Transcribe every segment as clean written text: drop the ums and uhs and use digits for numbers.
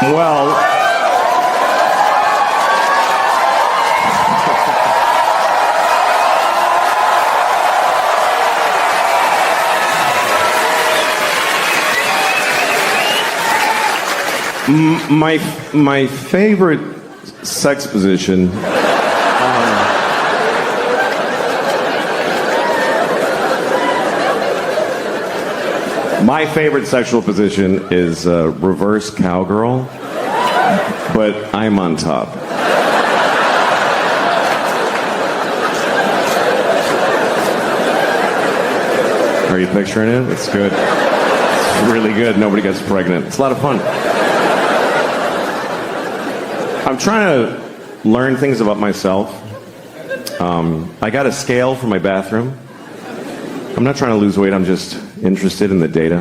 Well, my favorite sex position. My favorite sexual position is reverse cowgirl, but I'm on top. Are you picturing it? It's good. It's really good. Nobody gets pregnant. It's a lot of fun. I'm trying to learn things about myself. I got a scale for my bathroom. I'm not trying to lose weight, I'm just interested in the data.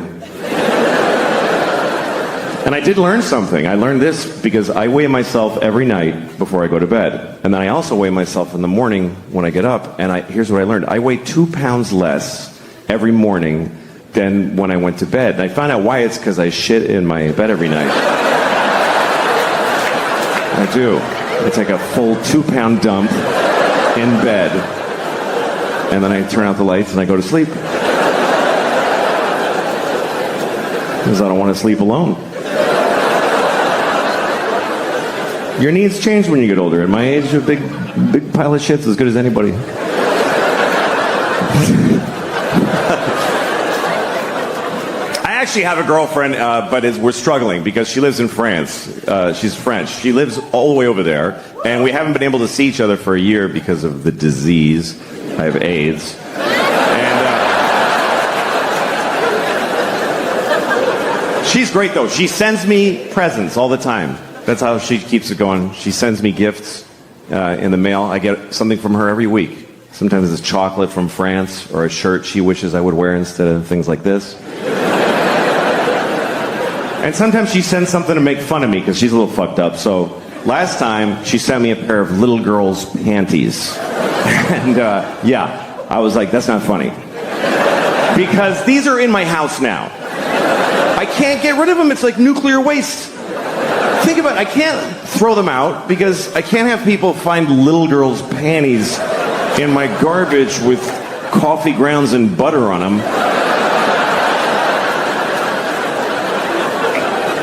And I did learn something. I learned this because I weigh myself every night before I go to bed. And then I also weigh myself in the morning when I get up. And here's what I learned. I weigh 2 pounds less every morning than when I went to bed. And I found out why. It's because I shit in my bed every night. I do. I take a full 2-pound dump in bed, and then I turn out the lights and I go to sleep. Because I don't want to sleep alone. Your needs change when you get older. At my age, a big pile of shit's as good as anybody. I actually have a girlfriend, but we're struggling because she lives in France. She's French. She lives all the way over there, and we haven't been able to see each other for a year because of the disease. I have AIDS. And she's great, though. She sends me presents all the time. That's how she keeps it going. She sends me gifts in the mail. I get something from her every week. Sometimes it's chocolate from France or a shirt she wishes I would wear instead of things like this. And sometimes she sends something to make fun of me because she's a little fucked up. So last time she sent me a pair of little girl's panties. And yeah, I was like, that's not funny. Because these are in my house now. I can't get rid of them. It's like nuclear waste. Think about it. I can't throw them out because I can't have people find little girl's panties in my garbage with coffee grounds and butter on them.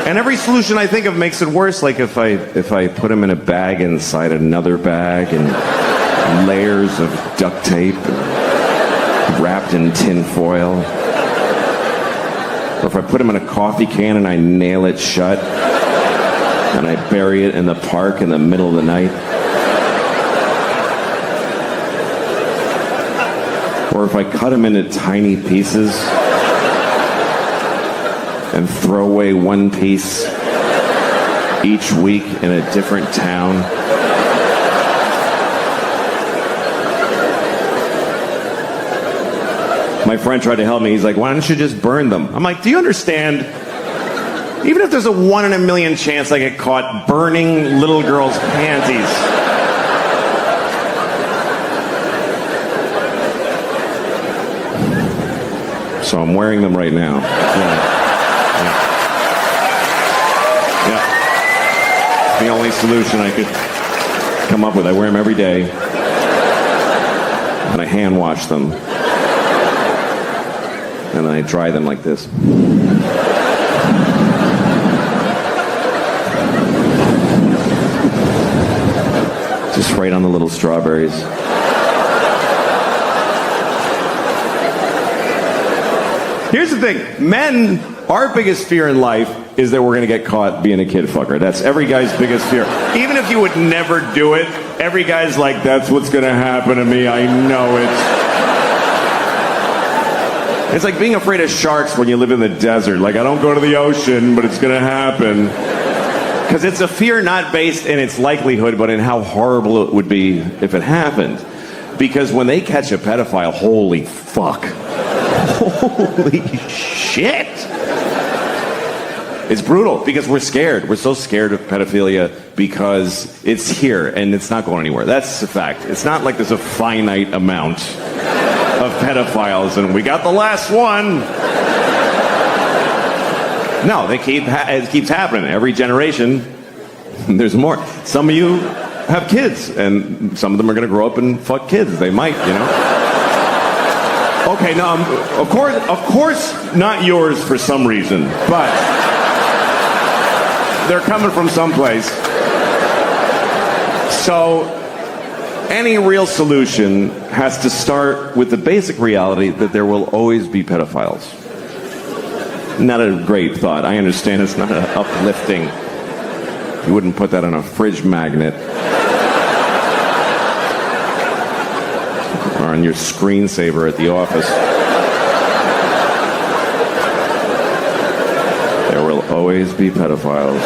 And every solution I think of makes it worse. Like if I put them in a bag inside another bag and layers of duct tape wrapped in tin foil. Or if I put them in a coffee can and I nail it shut and I bury it in the park in the middle of the night. Or if I cut them into tiny pieces and throw away one piece each week in a different town. My friend tried to help me. He's like, why don't you just burn them? I'm like, do you understand? Even if there's a 1 in a million chance I get caught burning little girls' panties. So I'm wearing them right now. Yeah. It's the only solution I could come up with. I wear them every day. And I hand wash them. And then I dry them like this. Just right on the little strawberries. Here's the thing. Men, our biggest fear in life is that we're going to get caught being a kid fucker. That's every guy's biggest fear. Even if you would never do it, every guy's like, that's what's going to happen to me. I know it. It's like being afraid of sharks when you live in the desert. Like, I don't go to the ocean, but it's going to happen. Because it's a fear not based in its likelihood, but in how horrible it would be if it happened. Because when they catch a pedophile, holy fuck. Holy shit. It's brutal because we're scared. We're so scared of pedophilia because it's here and it's not going anywhere. That's a fact. It's not like there's a finite amount. of pedophiles, and we got the last one. No, it keeps happening. Every generation, there's more. Some of you have kids, and some of them are going to grow up and fuck kids. They might, you know. Okay, no, of course, not yours for some reason, but they're coming from someplace. So, any real solution has to start with the basic reality that there will always be pedophiles. Not a great thought. I understand it's not uplifting. You wouldn't put that on a fridge magnet. Or on your screensaver at the office. There will always be pedophiles.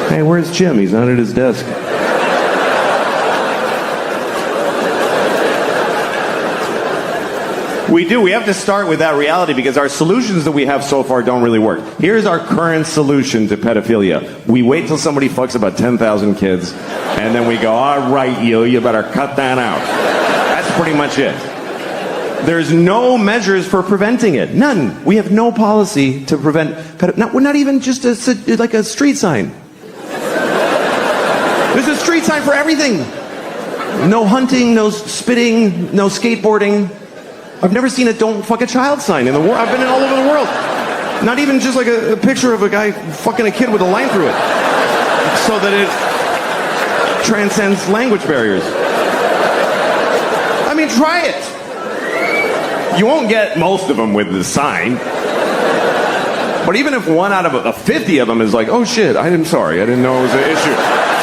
Hey, where's Jim? He's not at his desk. We do. We have to start with that reality because our solutions that we have so far don't really work. Here's our current solution to pedophilia. We wait till somebody fucks about 10,000 kids, and then we go, all right, you better cut that out. That's pretty much it. There's no measures for preventing it. None. We have no policy to prevent pedophilia. We're not even just like a street sign. There's a street sign for everything. No hunting, no spitting, no skateboarding. I've never seen a don't fuck a child sign in the world. I've been all over the world. Not even just like a picture of a guy fucking a kid with a line through it. So that it transcends language barriers. I mean, try it. You won't get most of them with the sign. But even if 1 out of 50 of them is like, oh shit, I'm sorry, I didn't know it was an issue.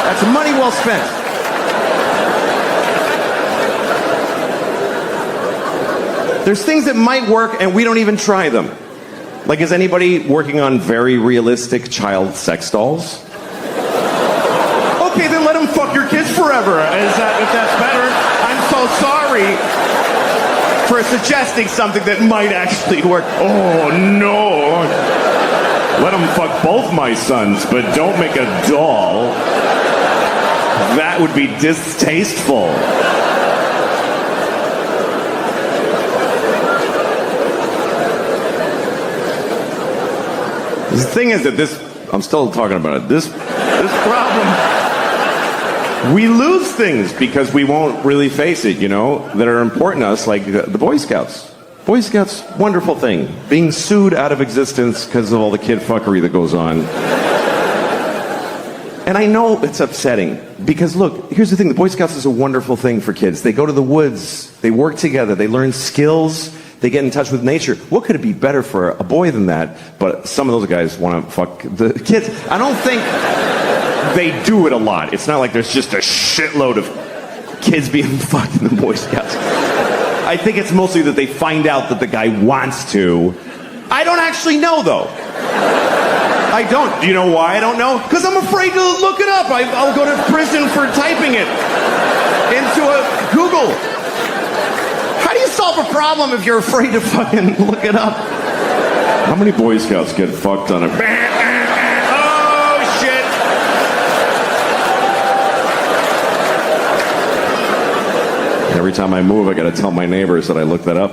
That's money well spent. There's things that might work and we don't even try them. Like, is anybody working on very realistic child sex dolls? Okay, then let them fuck your kids forever. If that's better? I'm so sorry for suggesting something that might actually work. Oh no. Let them fuck both my sons, but don't make a doll. That would be distasteful. The thing is that I'm still talking about it, this problem, we lose things because we won't really face it, you know, that are important to us, like the Boy Scouts. Boy Scouts, wonderful thing. Being sued out of existence because of all the kid fuckery that goes on. And I know it's upsetting, because look, here's the thing, the Boy Scouts is a wonderful thing for kids. They go to the woods, they work together, they learn skills, they get in touch with nature. What could it be better for a boy than that? But some of those guys want to fuck the kids. I don't think they do it a lot. It's not like there's just a shitload of kids being fucked in the Boy Scouts. I think it's mostly that they find out that the guy wants to. I don't actually know, though. I don't. Do you know why I don't know? Because I'm afraid to look it up. I'll go to prison for typing it into a Google. How do you solve a problem if you're afraid to fucking look it up? How many Boy Scouts get fucked on a... Oh, shit! Every time I move, I gotta tell my neighbors that I looked that up.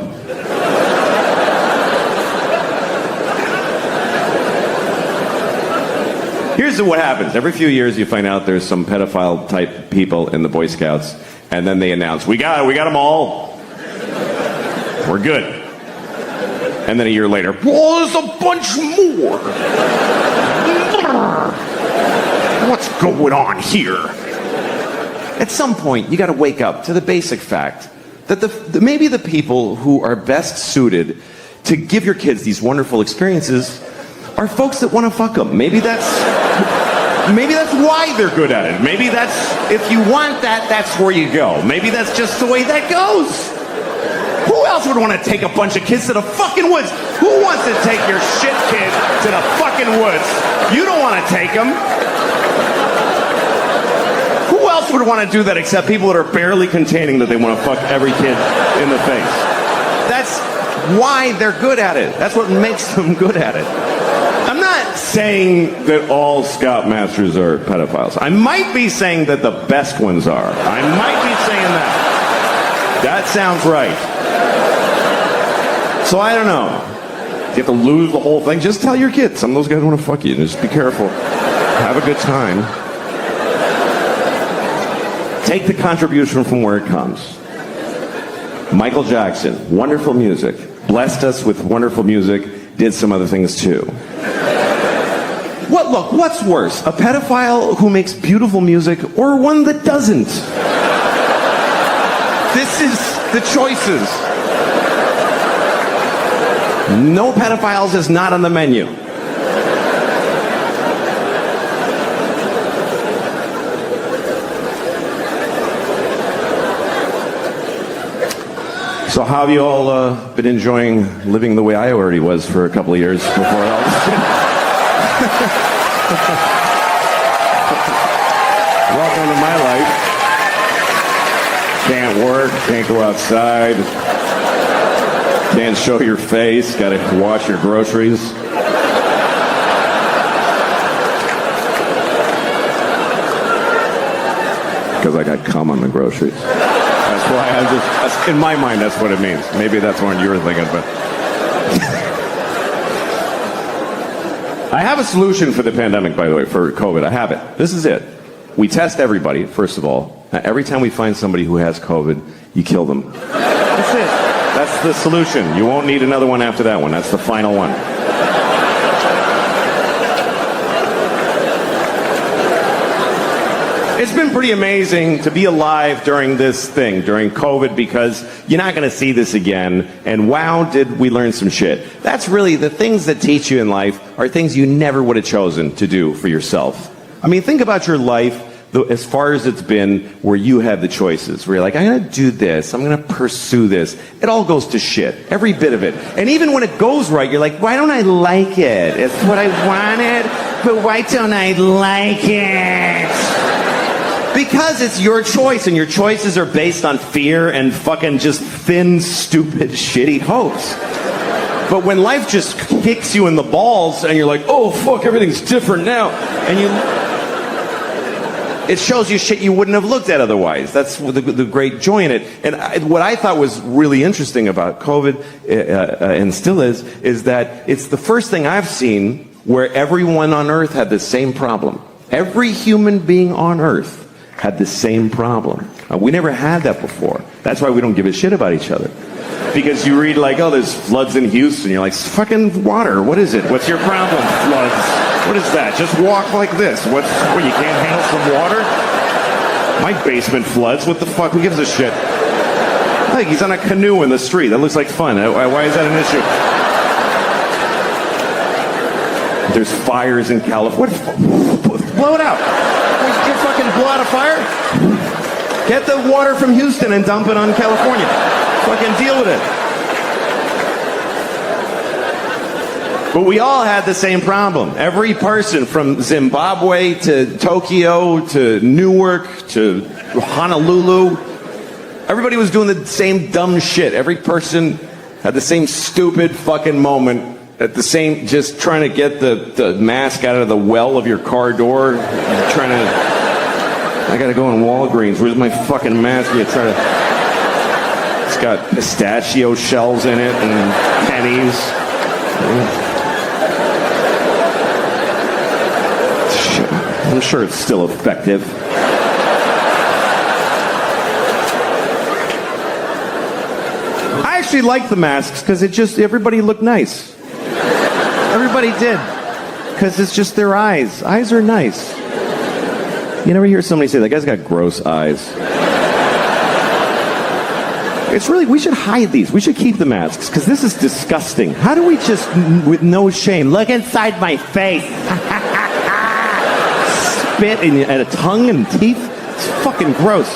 Here's what happens. Every few years you find out there's some pedophile type people in the Boy Scouts, and then they announce, we got them all. We're good. And then a year later, well, there's a bunch more. What's going on here? At some point, you got to wake up to the basic fact that maybe the people who are best suited to give your kids these wonderful experiences are folks that want to fuck them. Maybe that's why they're good at it. Maybe that's, if you want that, that's where you go. Maybe that's just the way that goes. Who else would want to take a bunch of kids to the fucking woods? Who wants to take your shit kid to the fucking woods? You don't want to take them. Who else would want to do that except people that are barely containing that they want to fuck every kid in the face? That's why they're good at it. That's what makes them good at it. I'm not saying that all Scoutmasters are pedophiles. I might be saying that the best ones are. I might be saying that. That sounds right. So I don't know. You have to lose the whole thing. Just tell your kids. Some of those guys want to fuck you. Just be careful. Have a good time. Take the contribution from where it comes. Michael Jackson, wonderful music. Blessed us with wonderful music. Did some other things too. What's worse? A pedophile who makes beautiful music or one that doesn't? This is the choices. No pedophiles is not on the menu. So how have you all been enjoying living the way I already was for a couple of years before all this shit? Welcome to my life. Can't work, can't go outside, can't show your face, gotta wash your groceries. Because I got cum on the groceries. That's why in my mind, that's what it means. Maybe that's what you were thinking, but. I have a solution for the pandemic, by the way, for COVID. I have it. This is it. We test everybody, first of all. Every time we find somebody who has COVID, you kill them. That's it. That's the solution. You won't need another one after that one. That's the final one. It's been pretty amazing to be alive during this thing, during COVID, because you're not going to see this again. And wow, did we learn some shit. That's really the things that teach you in life are things you never would have chosen to do for yourself. I mean, think about your life as far as it's been where you have the choices, where you're like, I'm going to do this, I'm going to pursue this. It all goes to shit, every bit of it. And even when it goes right, you're like, why don't I like it? It's what I wanted, but why don't I like it? Because it's your choice, and your choices are based on fear and fucking just thin, stupid, shitty hopes. But when life just kicks you in the balls and you're like, oh, fuck, everything's different now, and it shows you shit you wouldn't have looked at otherwise. That's the great joy in it. And what I thought was really interesting about COVID, and still is that it's the first thing I've seen where everyone on Earth had the same problem. Every human being on Earth had the same problem. We never had that before. That's why we don't give a shit about each other. Because you read like, oh, there's floods in Houston. You're like, fucking water. What is it? What's your problem? Floods. What is that? Just walk like this. What, you can't handle some water? My basement floods. What the fuck? Who gives a shit? Like, he's on a canoe in the street. That looks like fun. Why is that an issue? There's fires in California. Blow it out. You fucking blow out a fire? Get the water from Houston and dump it on California. Fucking deal with it. But we all had the same problem. Every person from Zimbabwe to Tokyo to Newark to Honolulu, everybody was doing the same dumb shit. Every person had the same stupid fucking moment. At the same, just trying to get the mask out of the well of your car door. I gotta go in Walgreens. Where's my fucking mask? It's got pistachio shells in it and pennies. I'm sure it's still effective. I actually like the masks because everybody looked nice. Everybody did. Because it's just their eyes. Eyes are nice. You never hear somebody say, that guy's got gross eyes. It's really, we should hide these. We should keep the masks, because this is disgusting. How do we just, with no shame, look inside my face? Spit at a tongue and teeth? It's fucking gross.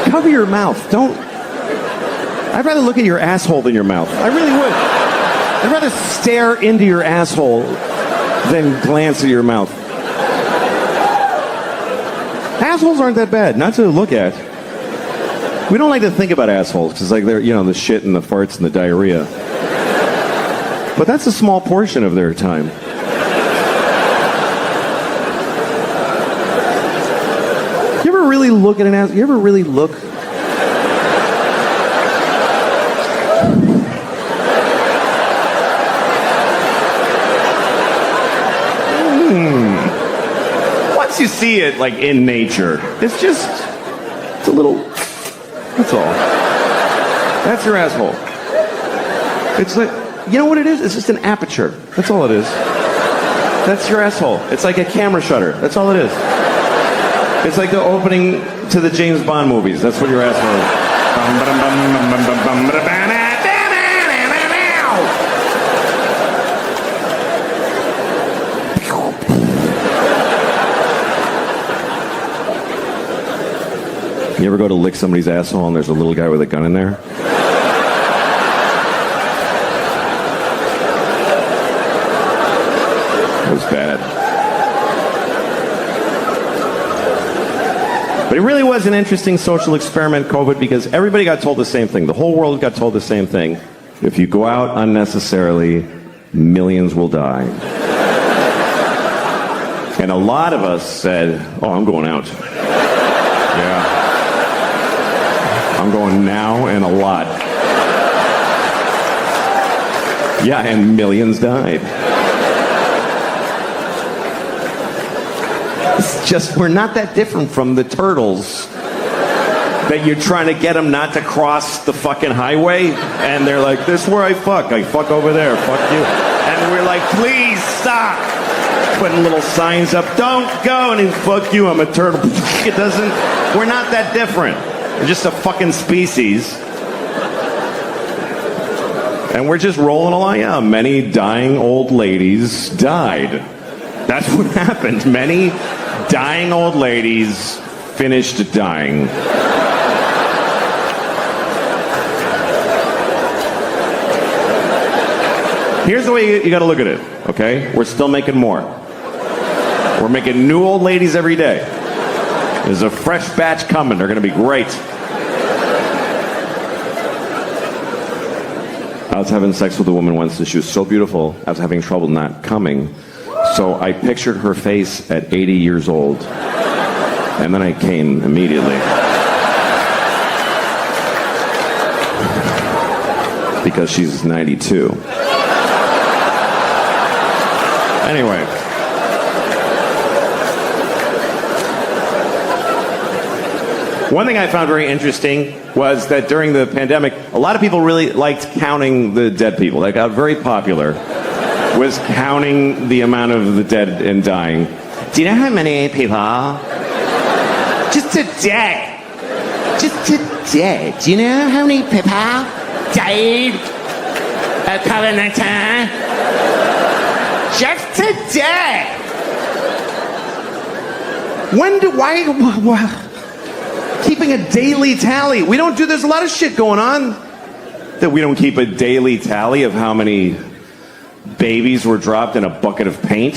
Cover your mouth. I'd rather look at your asshole than your mouth. I really would. I'd rather stare into your asshole than glance at your mouth. Assholes aren't that bad, not to look at. We don't like to think about assholes, because like they're, the shit and the farts and the diarrhea. But that's a small portion of their time. You ever really look at an asshole? You ever really look you see it like in nature. It's just, it's a little, that's all. That's your asshole. It's like, you know what it is? It's just an aperture. That's all it is. That's your asshole. It's like a camera shutter. That's all it is. It's like the opening to the James Bond movies. That's what your asshole is. You ever go to lick somebody's asshole and there's a little guy with a gun in there? It was bad. But it really was an interesting social experiment, COVID, because everybody got told the same thing. The whole world got told the same thing. If you go out unnecessarily, millions will die. And a lot of us said, oh, I'm going out. Yeah. I'm going now and a lot. Yeah, and millions died. It's just, we're not that different from the turtles that you're trying to get them not to cross the fucking highway, and they're like, this is where I fuck over there, fuck you. And we're like, please stop. Putting little signs up, don't go, and fuck you, I'm a turtle. It doesn't, we're not that different. We're just a fucking species. And we're just rolling along. Yeah, many dying old ladies died. That's what happened. Many dying old ladies finished dying. Here's the way you got to look at it, okay? We're still making more. We're making new old ladies every day. There's a fresh batch coming. They're going to be great. I was having sex with a woman once, and she was so beautiful, I was having trouble not coming. So I pictured her face at 80 years old, and then I came immediately. Because she's 92. Anyway. One thing I found very interesting was that during the pandemic, a lot of people really liked counting the dead people. That got very popular, was counting the amount of the dead and dying. Do you know how many people? Just today. Just today. Do you know how many people died of COVID-19? Just today. Why? Keeping a daily tally. We don't do, there's a lot of shit going on that we don't keep a daily tally of how many babies were dropped in a bucket of paint.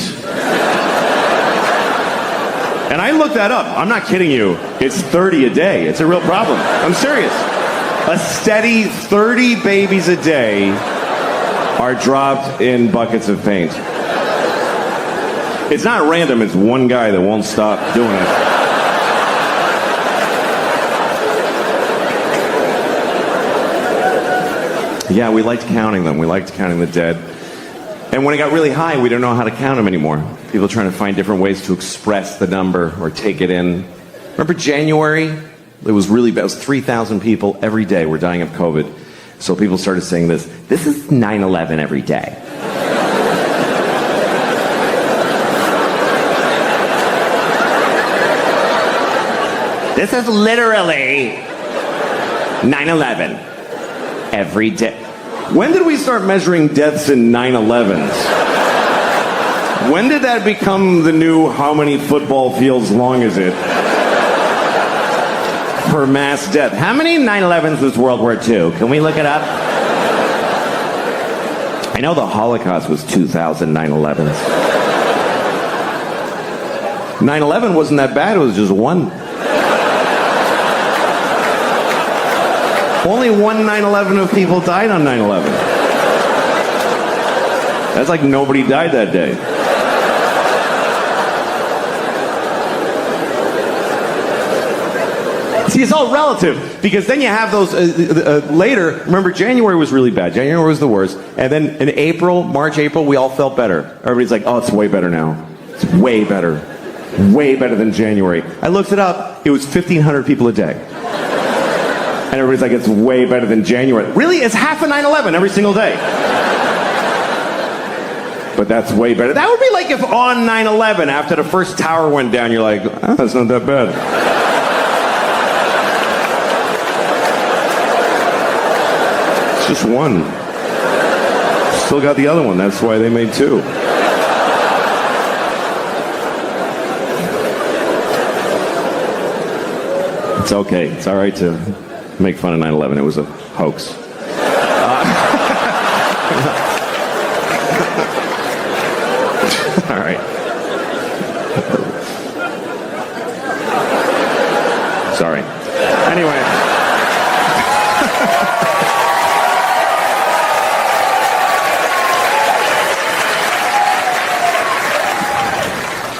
And I looked that up. I'm not kidding you. It's 30 a day. It's a real problem. I'm serious. A steady 30 babies a day are dropped in buckets of paint. It's not random. It's one guy that won't stop doing it. Yeah, we liked counting them. We liked counting the dead. And when it got really high, we don't know how to count them anymore. People trying to find different ways to express the number or take it in. Remember January? It was really bad. It was 3,000 people every day were dying of COVID. So people started saying this. This is 9/11 every day. This is literally 9/11 every day. When did we start measuring deaths in 9/11s? When did that become the new how many football fields long is it? Per mass death. How many 9/11s was World War II? Can we look it up? I know the Holocaust was 2,000 9/11s. 9/11 wasn't that bad, it was just one. Only one 9/11 of people died on 9/11. That's like nobody died that day. See, it's all relative, because then you have those later. Remember, January was really bad. January was the worst. And then in March, April, we all felt better. Everybody's like, oh, it's way better now. It's way better. Way better than January. I looked it up. It was 1,500 people a day. And everybody's like, it's way better than January. Really? It's half of 9/11 every single day. But that's way better. That would be like if on 9/11, after the first tower went down, you're like, oh, that's not that bad. It's just one. Still got the other one. That's why they made two. It's okay. It's all right to make fun of 9/11. It was a hoax. All right. Sorry. Anyway.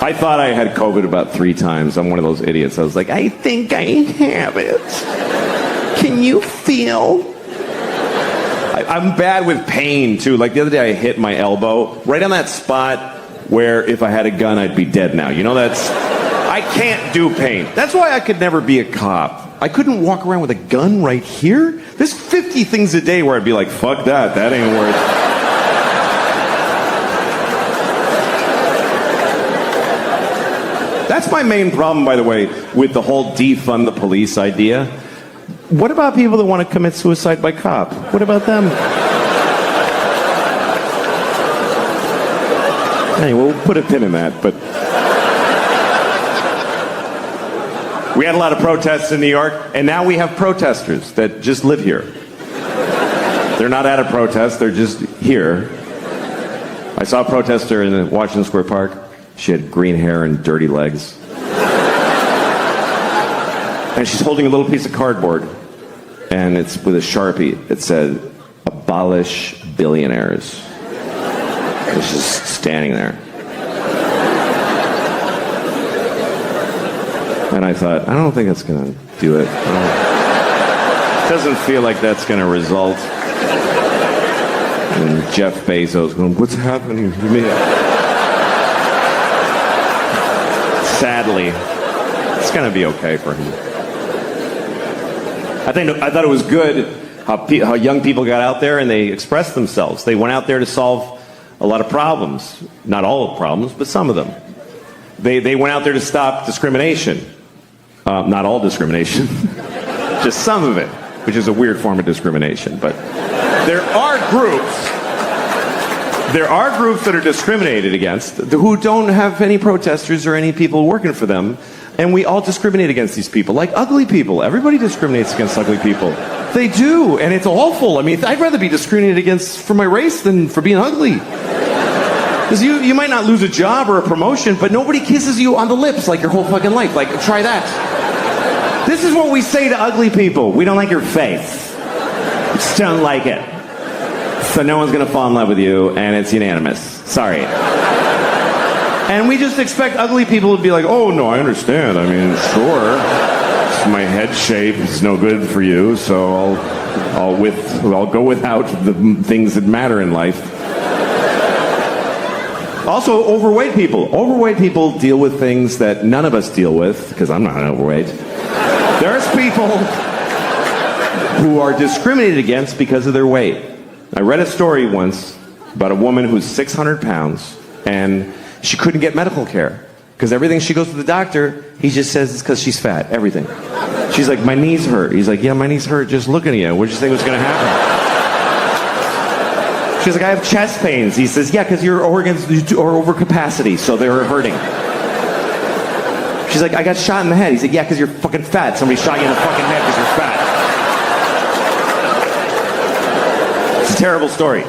I thought I had COVID about 3 times. I'm one of those idiots. I was like, I think I have it. Can you feel? I'm bad with pain, too. Like the other day I hit my elbow right on that spot where if I had a gun, I'd be dead now. You know, I can't do pain. That's why I could never be a cop. I couldn't walk around with a gun right here. There's 50 things a day where I'd be like, fuck that ain't worth. That's my main problem, by the way, with the whole defund the police idea. What about people that want to commit suicide by cop? What about them? Hey, we'll put a pin in that, but... We had a lot of protests in New York, and now we have protesters that just live here. They're not at a protest, they're just here. I saw a protester in Washington Square Park. She had green hair and dirty legs. And she's holding a little piece of cardboard. And it's with a Sharpie. It said, abolish billionaires. And she's just standing there. And I thought, I don't think that's going to do it. It doesn't feel like that's going to result. And Jeff Bezos going, what's happening to me? Sadly, it's going to be okay for him. I thought it was good how young people got out there and they expressed themselves. They went out there to solve a lot of problems. Not all of the problems, but some of them. They went out there to stop discrimination. Not all discrimination. Just some of it, which is a weird form of discrimination. But there are groups that are discriminated against who don't have any protesters or any people working for them. And we all discriminate against these people, like ugly people. Everybody discriminates against ugly people. They do, and it's awful. I mean, I'd rather be discriminated against for my race than for being ugly. Because you might not lose a job or a promotion, but nobody kisses you on the lips like your whole fucking life. Like, try that. This is what we say to ugly people. We don't like your face. We just don't like it. So no one's going to fall in love with you, and it's unanimous. Sorry. And we just expect ugly people to be like, oh, no, I understand. I mean, sure. My head shape is no good for you, so I'll go without the things that matter in life. Also, overweight people. Overweight people deal with things that none of us deal with, because I'm not overweight. There's people who are discriminated against because of their weight. I read a story once about a woman who's 600 pounds, and she couldn't get medical care. Because everything she goes to the doctor, he just says it's because she's fat. Everything. She's like, my knees hurt. He's like, yeah, my knees hurt just looking at you. What did you think was going to happen? She's like, I have chest pains. He says, yeah, because your organs are over capacity, so they're hurting. She's like, I got shot in the head. He's like, yeah, because you're fucking fat. Somebody shot you in the fucking head because you're fat. It's a terrible story.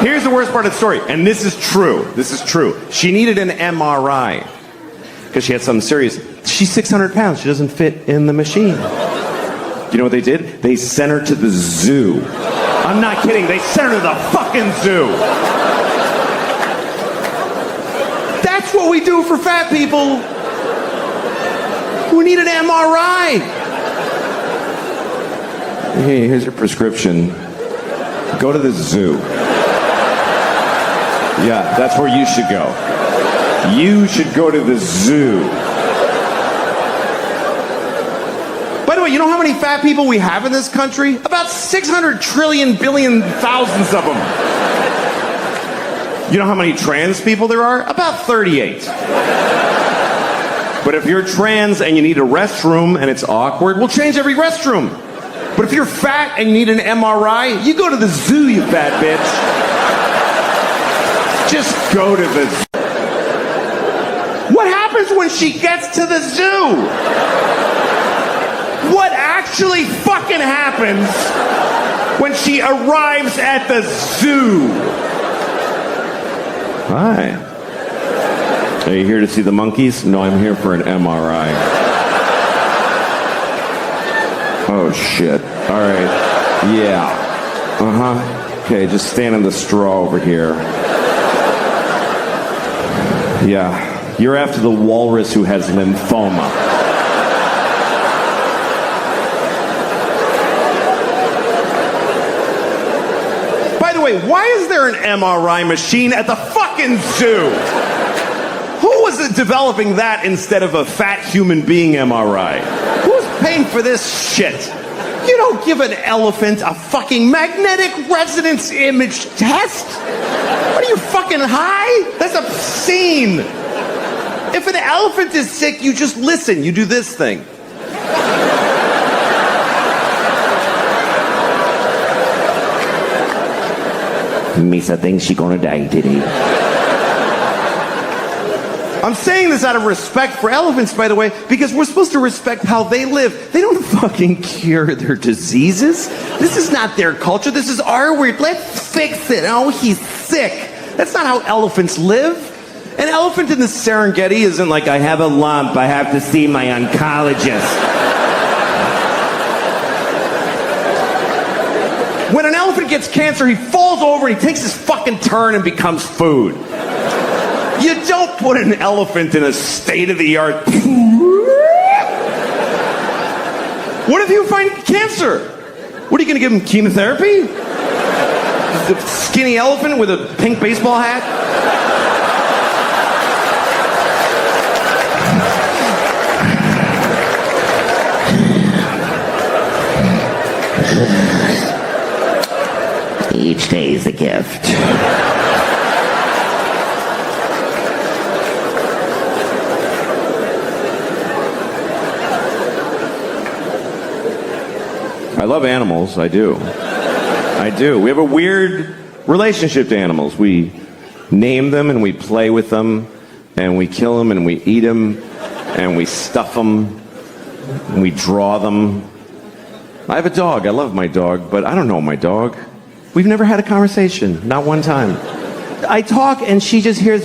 Here's the worst part of the story, and this is true. This is true. She needed an MRI because she had something serious. She's 600 pounds. She doesn't fit in the machine. You know what they did? They sent her to the zoo. I'm not kidding. They sent her to the fucking zoo. That's what we do for fat people. We need an MRI. Hey, here's your prescription. Go to the zoo. Yeah, that's where you should go. You should go to the zoo. By the way, you know how many fat people we have in this country? About 600 trillion billion thousands of them. You know how many trans people there are? About 38. But if you're trans and you need a restroom and it's awkward, we'll change every restroom. But if you're fat and you need an MRI, you go to the zoo, you fat bitch. Just go to the zoo. What happens when she gets to the zoo? What actually fucking happens when she arrives at the zoo? Hi. Are you here to see the monkeys? No, I'm here for an MRI. Oh, shit. All right. Yeah. Uh-huh. Okay, just stand in the straw over here. Yeah. You're after the walrus who has lymphoma. By the way, why is there an MRI machine at the fucking zoo? Who was developing that instead of a fat human being MRI? Who's paying for this shit? You don't give an elephant a fucking magnetic resonance image test. What are you, fucking high? That's obscene. If an elephant is sick, you just listen. You do this thing. Misa thinks she's gonna die today. I'm saying this out of respect for elephants, by the way, because we're supposed to respect how they live. They don't fucking cure their diseases. This is not their culture. This is our weird. Let's fix it. Oh, he's sick. That's not how elephants live. An elephant in the Serengeti isn't like, I have a lump, I have to see my oncologist. When an elephant gets cancer, he falls over and he takes his fucking turn and becomes food. You don't put an elephant in a state-of-the-art... What if you find cancer? What are you going to give him, chemotherapy? The skinny elephant with a pink baseball hat? Each day is a gift. I love animals, I do. I do. We have a weird relationship to animals. We name them and we play with them and we kill them and we eat them and we stuff them and we draw them. I have a dog. I love my dog, but I don't know my dog. We've never had a conversation, not one time. I talk and she just hears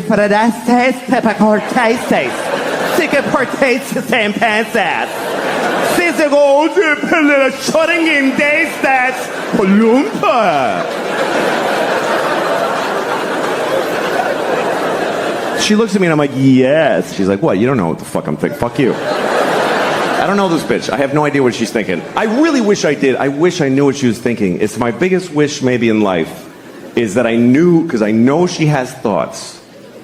She looks at me and I'm like, yes. She's like, what? You don't know what the fuck I'm thinking. Fuck you. I don't know this bitch. I have no idea what she's thinking. I really wish I did. I wish I knew what she was thinking. It's my biggest wish maybe in life is that I knew, because I know she has thoughts.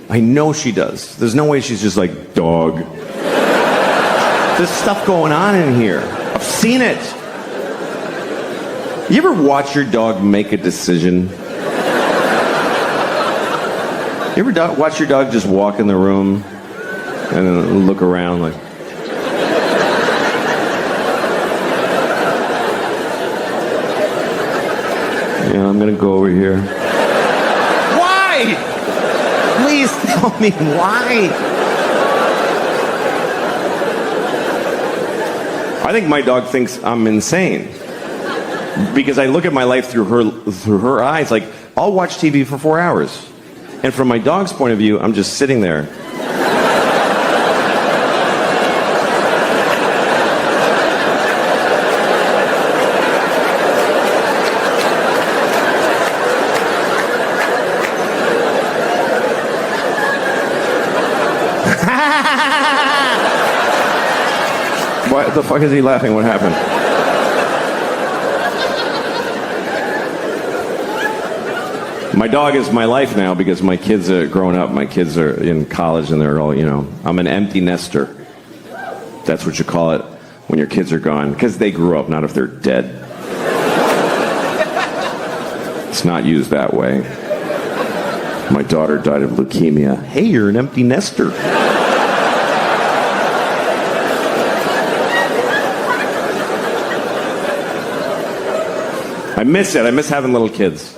I know she does. There's no way she's just like, dog. There's stuff going on in here. I've seen it. You ever watch your dog make a decision? You ever watch your dog just walk in the room and then look around like... Yeah, I'm gonna go over here. Why? Please tell me why. I think my dog thinks I'm insane because I look at my life through her eyes. Like, I'll watch TV for 4 hours, and from my dog's point of view, I'm just sitting there. What the fuck is he laughing? What happened? My dog is my life now because my kids are growing up. My kids are in college and they're all, I'm an empty nester. That's what you call it when your kids are gone. Because they grew up, not if they're dead. It's not used that way. My daughter died of leukemia. Hey, you're an empty nester. I miss it. I miss having little kids.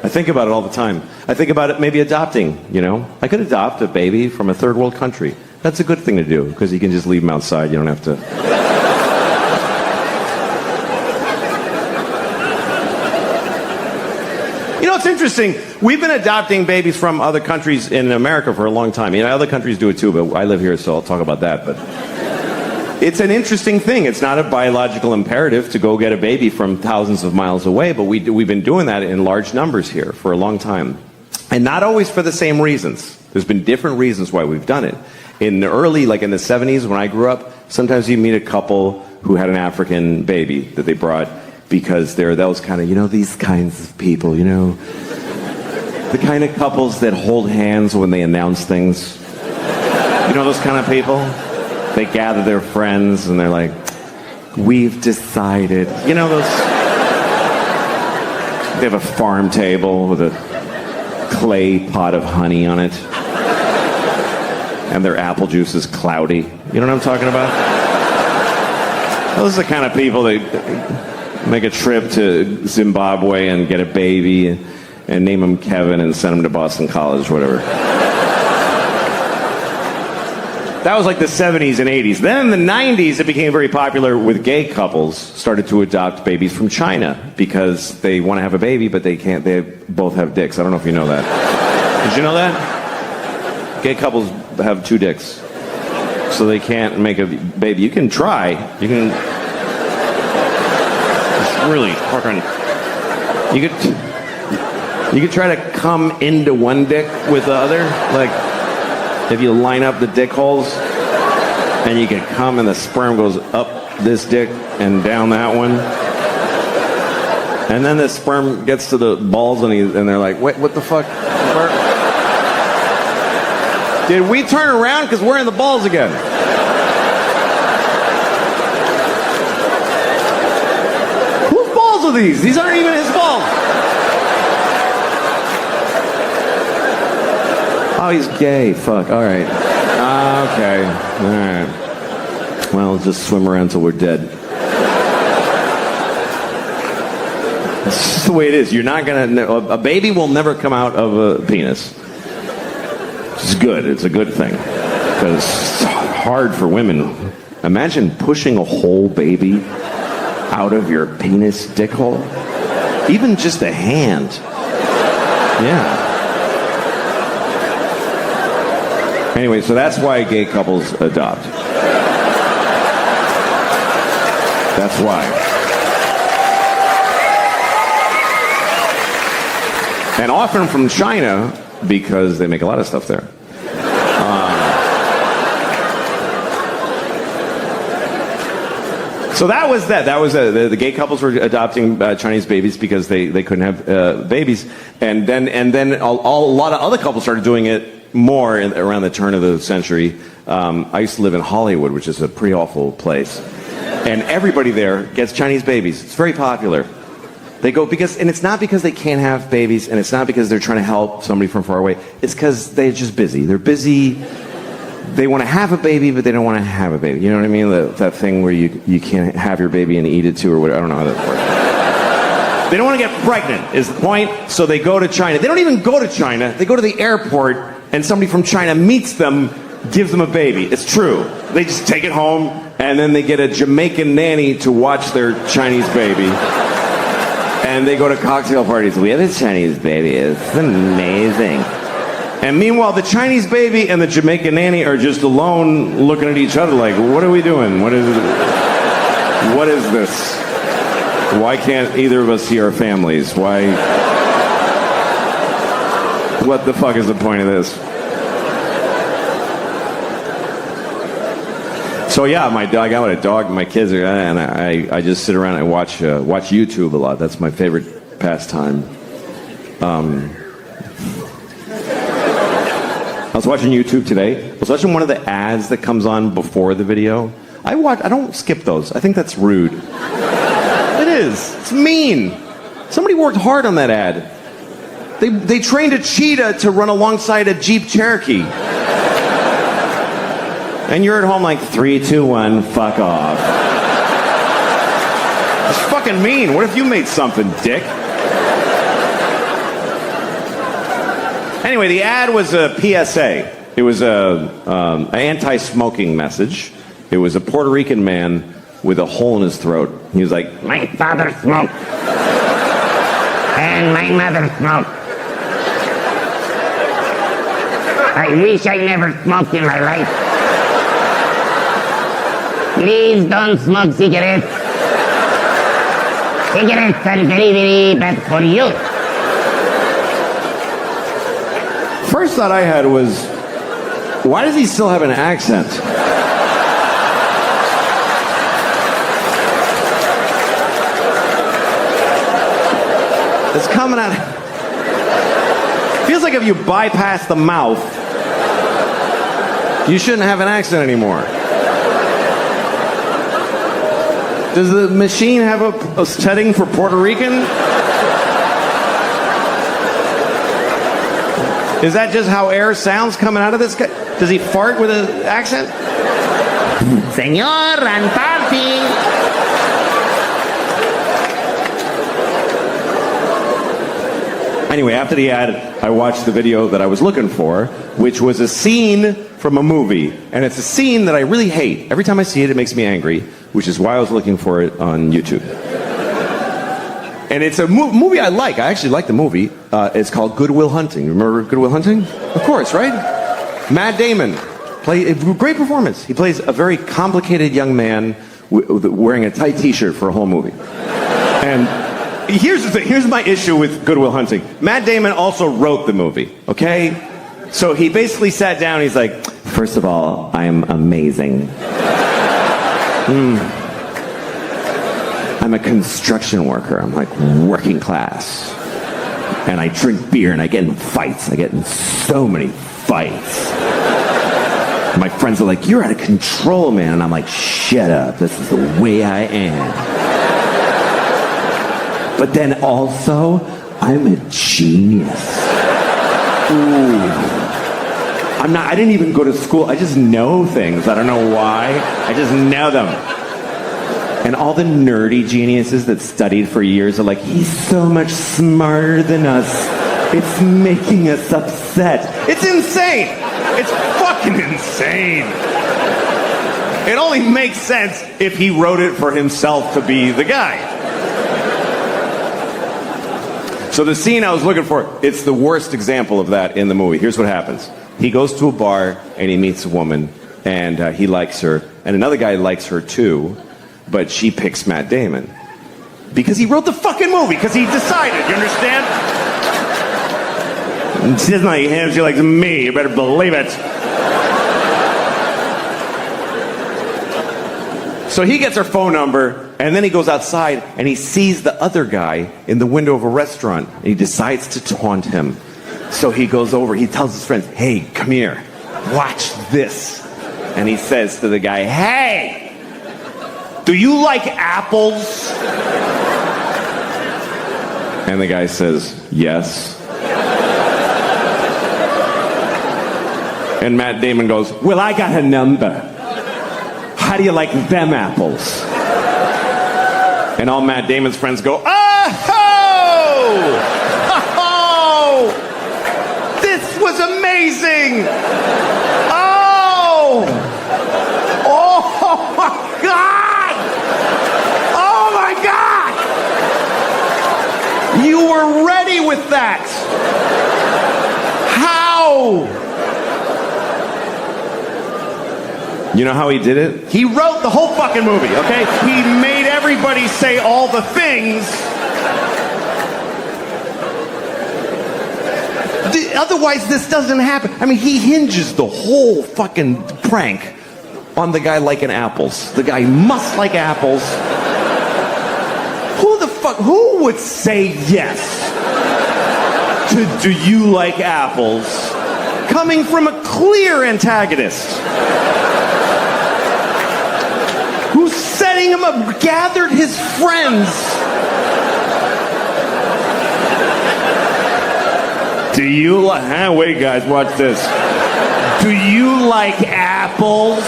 I think about it all the time. I think about it maybe adopting, I could adopt a baby from a third world country. That's a good thing to do because you can just leave them outside. You don't have to. It's interesting. We've been adopting babies from other countries in America for a long time. Other countries do it too, but I live here, so I'll talk about that. But it's an interesting thing. It's not a biological imperative to go get a baby from thousands of miles away, but we've been doing that in large numbers here for a long time. And not always for the same reasons. There's been different reasons why we've done it. In the early, like in the 70s when I grew up, sometimes you meet a couple who had an African baby that they brought because they're those kind of, these kinds of people, the kind of couples that hold hands when they announce things. Those kind of people? They gather their friends and they're like, we've decided. Those... They have a farm table with a clay pot of honey on it. And their apple juice is cloudy. You know what I'm talking about? Those are the kind of people that make a trip to Zimbabwe and get a baby and name him Kevin and send him to Boston College, whatever. That was like the 70s and 80s. Then in the 90s, it became very popular with gay couples started to adopt babies from China because they want to have a baby, but they can't. They both have dicks. I don't know if you know that. Did you know that? Gay couples have two dicks, so they can't make a baby. You can try. You can. It's really fucking. You could try to come into one dick with the other, like. If you line up the dick holes, and you can come and the sperm goes up this dick and down that one. And then the sperm gets to the balls and they're like, wait, what the fuck? Did we turn around? Because we're in the balls again. Whose balls are these? These aren't even his balls. Oh, he's gay. Fuck. All right. Okay. All right. Well, let's just swim around till we're dead. That's just the way it is. You're not gonna. A baby will never come out of a penis. It's good. It's a good thing because it's hard for women. Imagine pushing a whole baby out of your penis dick hole. Even just a hand. Yeah. Anyway, so that's why gay couples adopt. That's why. And often from China, because they make a lot of stuff there. So that was that. That was the gay couples were adopting Chinese babies because they couldn't have babies, and then a lot of other couples started doing it more around the turn of the century. I used to live in Hollywood, which is a pretty awful place, and everybody there gets Chinese babies. It's very popular. They go and it's not because they can't have babies, and it's not because they're trying to help somebody from far away. It's because they're just busy. They're busy. They want to have a baby, but they don't want to have a baby. You know what I mean? That thing where you can't have your baby and eat it too, or whatever. I don't know how that works. They don't want to get pregnant, is the point. So they go to China. They don't even go to China. They go to the airport, and somebody from China meets them, gives them a baby. It's true. They just take it home, and then they get a Jamaican nanny to watch their Chinese baby. And they go to cocktail parties. We have a Chinese baby. It's amazing. And meanwhile, the Chinese baby and the Jamaican nanny are just alone looking at each other like, what are we doing? What is this? Why can't either of us see our families? Why? What the fuck is the point of this? So yeah, I got a dog, my kids are, and I just sit around and watch YouTube a lot. That's my favorite pastime. I was watching YouTube today. I was watching one of the ads that comes on before the video. I don't skip those. I think that's rude. It is. It's mean. Somebody worked hard on that ad. They trained a cheetah to run alongside a Jeep Cherokee. And you're at home like, 3, 2, 1, fuck off. It's fucking mean. What if you made something, dick? Anyway, the ad was a PSA. It was an anti-smoking message. It was a Puerto Rican man with a hole in his throat. He was like, my father smoked. And my mother smoked. I wish I never smoked in my life. Please don't smoke cigarettes. Cigarettes are very, very bad for you. First thought I had was, why does he still have an accent? It's coming out. Feels like if you bypass the mouth, you shouldn't have an accent anymore. Does the machine have a setting for Puerto Rican? Is that just how air sounds coming out of this guy? Does he fart with an accent? Señor, I'm farting. Anyway, after the ad, I watched the video that I was looking for, which was a scene from a movie. And it's a scene that I really hate. Every time I see it, it makes me angry, which is why I was looking for it on YouTube. And it's a movie I like. I actually like the movie. It's called Good Will Hunting. Remember Good Will Hunting? Of course, right? Matt Damon. Great performance. He plays a very complicated young man wearing a tight t-shirt for a whole movie. And here's the thing. Here's my issue with Good Will Hunting. Matt Damon also wrote the movie, okay? So he basically sat down and he's like, first of all, I am amazing. I'm a construction worker. I'm like working class. And I drink beer and I get in fights. I get in so many fights. My friends are like, you're out of control, man. And I'm like, shut up. This is the way I am. But then also, I'm a genius. Ooh. I didn't even go to school. I just know things. I don't know why. I just know them. And all the nerdy geniuses that studied for years are like, he's so much smarter than us. It's making us upset. It's insane. It's fucking insane. It only makes sense if he wrote it for himself to be the guy. So the scene I was looking for, it's the worst example of that in the movie. Here's what happens. He goes to a bar and he meets a woman and he likes her. And another guy likes her too. But she picks Matt Damon. Because he wrote the fucking movie. Because he decided, you understand? She doesn't like him, she likes me. You better believe it. So he gets her phone number, and then he goes outside, and he sees the other guy in the window of a restaurant. And he decides to taunt him. So he goes over, he tells his friends, hey, come here. Watch this. And he says to the guy, hey! Do you like apples? And the guy says, yes. And Matt Damon goes, well, I got a number. How do you like them apples? And all Matt Damon's friends go, oh! Oh! This was amazing! Oh! Oh my God! You were ready with that. How? You know how he did it? He wrote the whole fucking movie, okay? He made everybody say all the things. Otherwise, this doesn't happen. I mean, he hinges the whole fucking prank on the guy liking apples. The guy must like apples. Who would say yes to do you like apples coming from a clear antagonist who's setting him up, gathered his friends. Do you like... wait, guys, watch this. Do you like apples?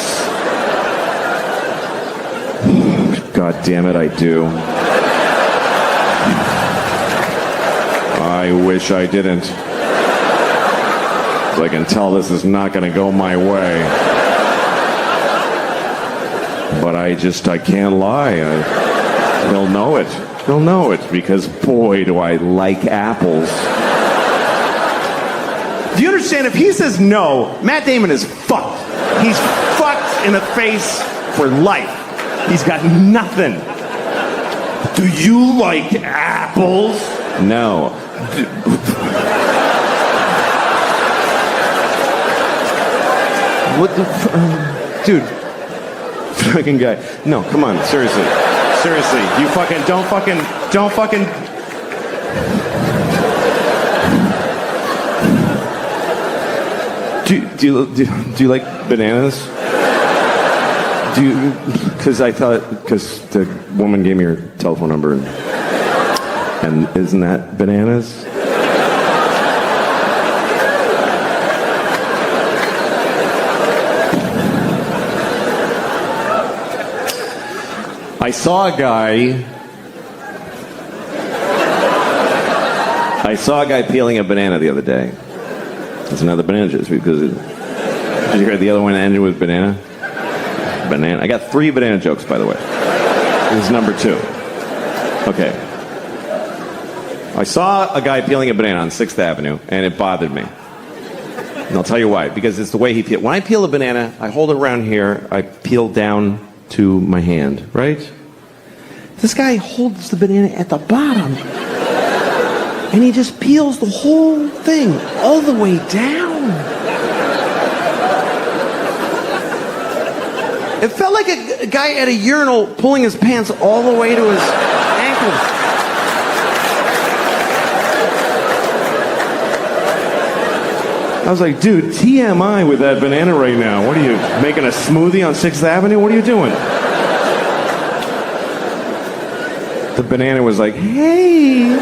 God damn it, I do. I wish I didn't. So I can tell this is not going to go my way. But I can't lie. They'll know it. They'll know it because, boy, do I like apples. Do you understand? If he says no, Matt Damon is fucked. He's fucked in the face for life. He's got nothing. Do you like apples? No. What the dude? Fucking guy. No, come on, seriously. Seriously, you fucking don't fucking. Do you like bananas? Because the woman gave me her telephone number, and isn't that bananas? I saw a guy peeling a banana the other day. It's another banana juice because did you hear the other one ended with banana? Banana. I got 3 banana jokes, by the way. This is number 2. Okay. I saw a guy peeling a banana on 6th Avenue, and it bothered me. And I'll tell you why. Because it's the way he peeled. When I peel a banana, I hold it around here. I peel down to my hand, right? This guy holds the banana at the bottom. And he just peels the whole thing all the way down. It felt like a guy at a urinal pulling his pants all the way to his ankles. I was like, dude, TMI with that banana right now. What are you, making a smoothie on 6th Avenue? What are you doing? The banana was like, hey.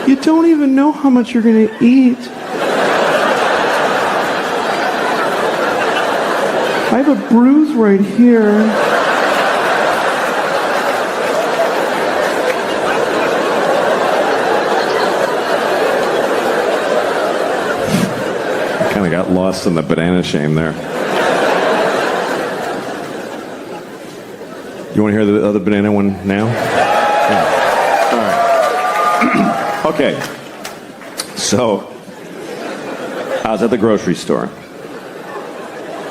You don't even know how much you're going to eat. I have a bruise right here. I kind of got lost in the banana shame there. You want to hear the other banana one now? Yeah. All right. Okay, so I was at the grocery store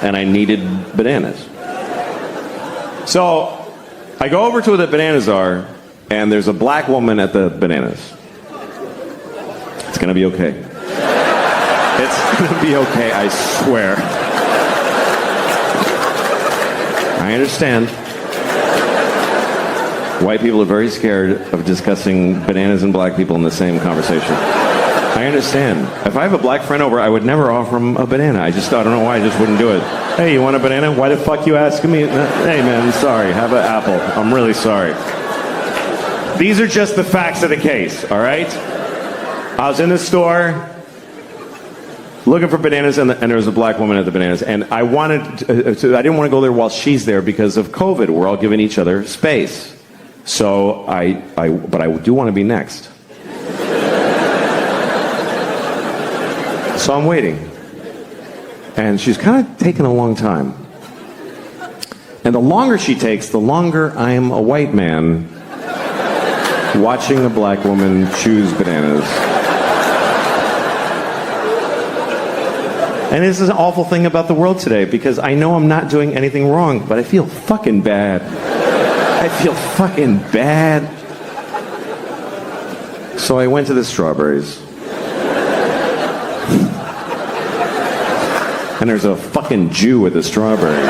and I needed bananas. So I go over to where the bananas are and there's a black woman at the bananas. It's gonna be okay. It's gonna be okay, I swear. I understand. White people are very scared of discussing bananas and black people in the same conversation. I understand. If I have a black friend over, I would never offer him a banana. I don't know why I just wouldn't do it. Hey, you want a banana? Why the fuck you asking me? Hey man, I'm sorry. Have an apple. I'm really sorry. These are just the facts of the case, all right? I was in the store looking for bananas, and there was a black woman at the bananas, and I didn't want to go there while she's there because of COVID. We're all giving each other space. So but I do want to be next. So I'm waiting. And she's kind of taking a long time. And the longer she takes, the longer I'm a white man watching a black woman choose bananas. And this is an awful thing about the world today because I know I'm not doing anything wrong, but I feel fucking bad. I feel fucking bad. So I went to the strawberries. And there's a fucking Jew with a strawberry.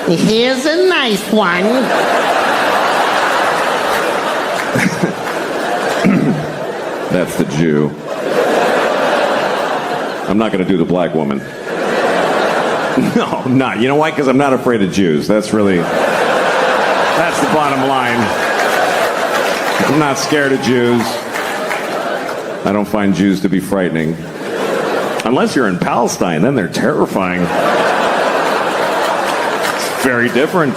Here's a nice one. That's the Jew. I'm not going to do the black woman. No, I'm not. You know why? Because I'm not afraid of Jews. That's the bottom line. I'm not scared of Jews. I don't find Jews to be frightening. Unless you're in Palestine, then they're terrifying. It's very different.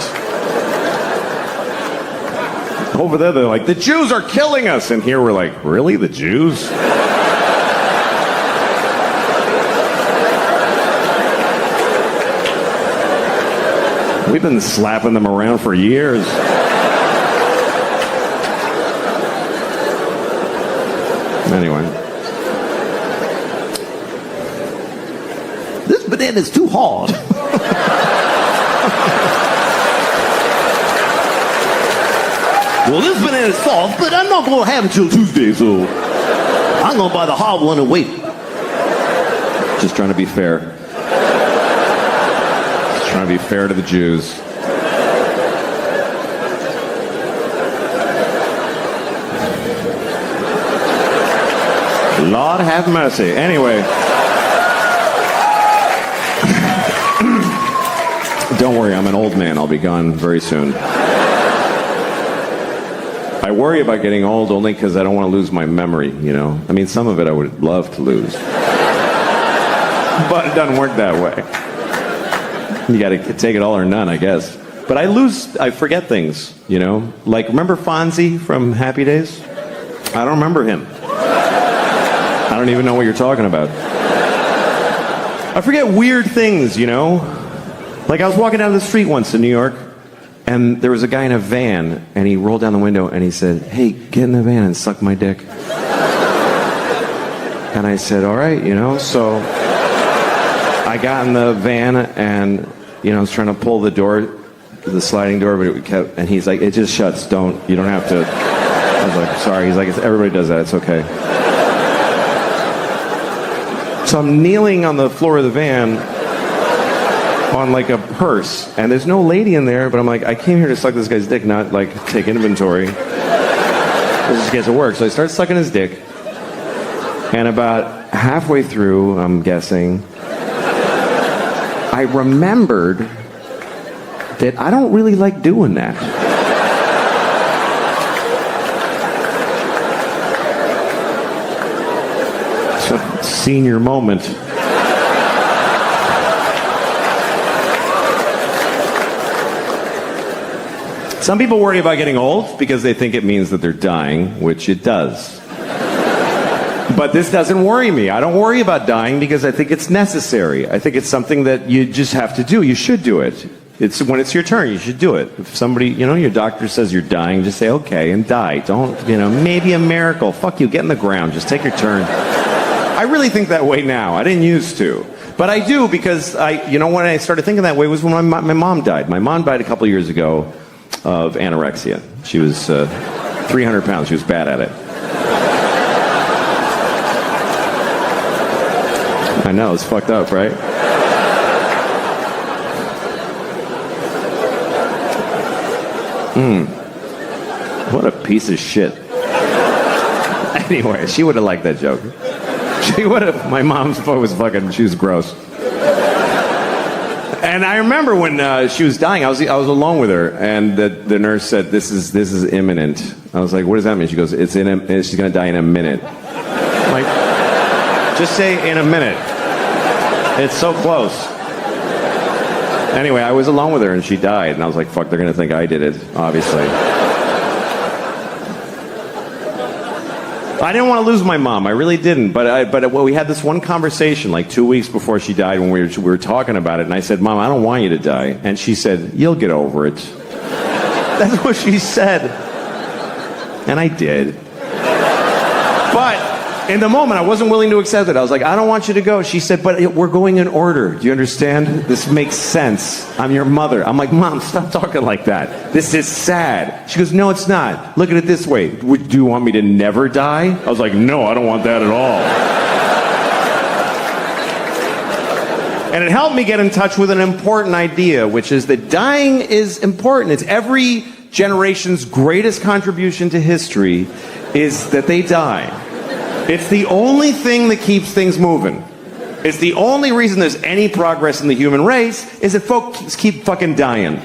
Over there, they're like, the Jews are killing us. And here we're like, really? The Jews? We've been slapping them around for years. Anyway. This banana's too hard. Well, this banana's soft, but I'm not going to have it till Tuesday, so I'm going to buy the hard one and wait. Just trying to be fair. Just trying to be fair to the Jews. Lord have mercy. Anyway. Don't worry, I'm an old man. I'll be gone very soon. I worry about getting old only because I don't want to lose my memory, you know? I mean, some of it I would love to lose. But it doesn't work that way. You got to take it all or none, I guess. But I forget things, you know? Like, remember Fonzie from Happy Days? I don't remember him. I don't even know what you're talking about. I forget weird things, you know? Like I was walking down the street once in New York, and there was a guy in a van, and he rolled down the window and he said, hey, get in the van and suck my dick. And I said, all right, you know? So I got in the van and, you know, I was trying to pull the door, the sliding door, but it kept, and he's like, it just shuts, you don't have to. I was like, sorry. He's like, everybody does that, it's okay. So I'm kneeling on the floor of the van on like a hearse, and there's no lady in there, but I'm like, I came here to suck this guy's dick, not like take inventory. This just gets to work. So I start sucking his dick, and about halfway through, I'm guessing, I remembered that I don't really like doing that. Senior moment. Some people worry about getting old because they think it means that they're dying, which it does. But this doesn't worry me. I don't worry about dying because I think it's necessary. I think it's something that you just have to do. You should do it. It's when it's your turn, you should do it. If somebody, you know, your doctor says you're dying, just say okay and die. Don't, you know, maybe a miracle. Fuck you, get in the ground. Just take your turn. I really think that way now. I didn't used to. But I do because when I started thinking that way was when my mom died. My mom died a couple years ago of anorexia. She was 300 pounds. She was bad at it. I know, it's fucked up, right? What a piece of shit. Anyway, she would have liked that joke. She would have. My mom was fucking, she was gross. And I remember when she was dying, I was alone with her, and the nurse said, this is imminent. I was like, what does that mean? She goes, she's going to die in a minute. I'm like, just say in a minute. It's so close. Anyway, I was alone with her, and she died, and I was like, fuck, they're going to think I did it, obviously. I didn't want to lose my mom. I really didn't. But we had this one conversation like 2 weeks before she died when we were talking about it. And I said, Mom, I don't want you to die. And she said, you'll get over it. That's what she said. And I did. But in the moment, I wasn't willing to accept it. I was like, I don't want you to go. She said, but we're going in order. Do you understand? This makes sense. I'm your mother. I'm like, Mom, stop talking like that. This is sad. She goes, no, it's not. Look at it this way. Do you want me to never die? I was like, no, I don't want that at all. And it helped me get in touch with an important idea, which is that dying is important. It's every generation's greatest contribution to history is that they die. It's the only thing that keeps things moving. It's the only reason there's any progress in the human race is that folks keep fucking dying.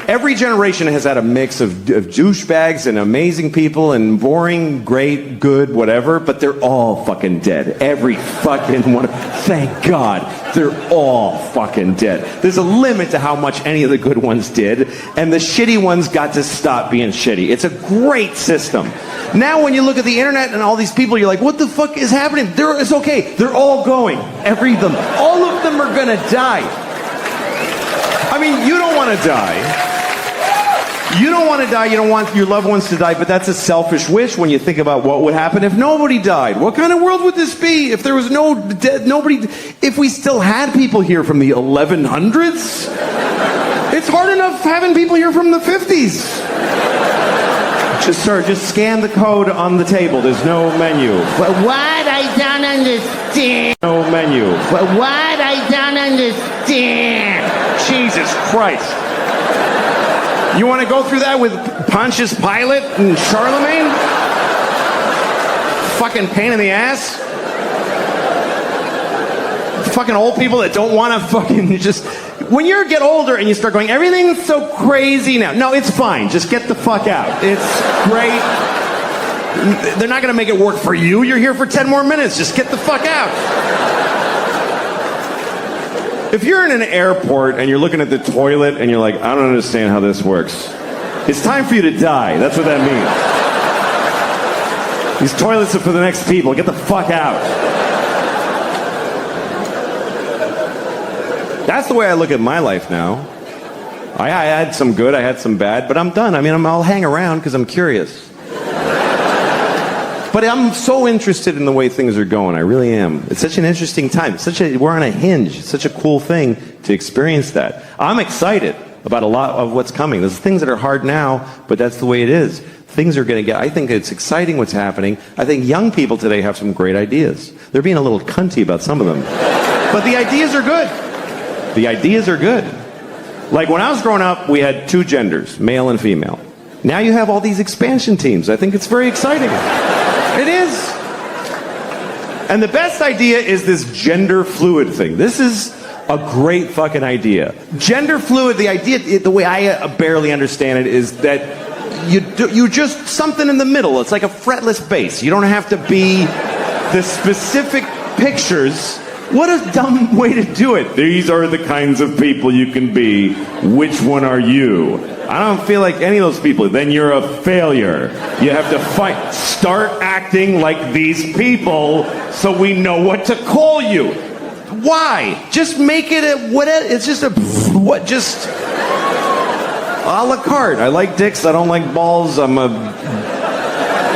Every generation has had a mix of douchebags and amazing people and boring, great, good, whatever, but they're all fucking dead. Every fucking one. Thank God, they're all fucking dead. There's a limit to how much any of the good ones did, and the shitty ones got to stop being shitty. It's a great system. Now when you look at the internet and all these people, you're like, what the fuck is happening? It's okay. They're all going. All of them are gonna die. I mean, you don't want to die. You don't want to die. You don't want your loved ones to die, but that's a selfish wish when you think about what would happen if nobody died. What kind of world would this be if there was nobody, if we still had people here from the 1100s? It's hard enough having people here from the 50s. Just scan the code on the table. There's no menu. But what? I don't understand. No menu. But what? I don't understand. Jesus Christ. You want to go through that with Pontius Pilate and Charlemagne? Fucking pain in the ass. Fucking old people that don't want to fucking just... When you get older and you start going, everything's so crazy now. No, it's fine. Just get the fuck out. It's great. They're not going to make it work for you. You're here for 10 more minutes. Just get the fuck out. If you're in an airport and you're looking at the toilet and you're like, I don't understand how this works. It's time for you to die. That's what that means. These toilets are for the next people. Get the fuck out. That's the way I look at my life now. I had some good, I had some bad, but I'm done. I mean, I'll hang around because I'm curious. But I'm so interested in the way things are going. I really am. It's such an interesting time. We're on a hinge. It's such a cool thing to experience that. I'm excited about a lot of what's coming. There's things that are hard now, but that's the way it is. Things are going to get... I think it's exciting what's happening. I think young people today have some great ideas. They're being a little cunty about some of them. But the ideas are good. The ideas are good. Like when I was growing up, we had two genders, male and female. Now you have all these expansion teams. I think it's very exciting. It is. And the best idea is this gender fluid thing. This is a great fucking idea. Gender fluid, the idea, the way I barely understand it is that you just something in the middle. It's like a fretless bass. You don't have to be the specific pictures. What a dumb way to do it. These are the kinds of people you can be. Which one are you? I don't feel like any of those people. Then you're a failure. You have to fight. Start acting like these people so we know what to call you. Why? Just make it it's just a a la carte. I like dicks. I don't like balls. I'm a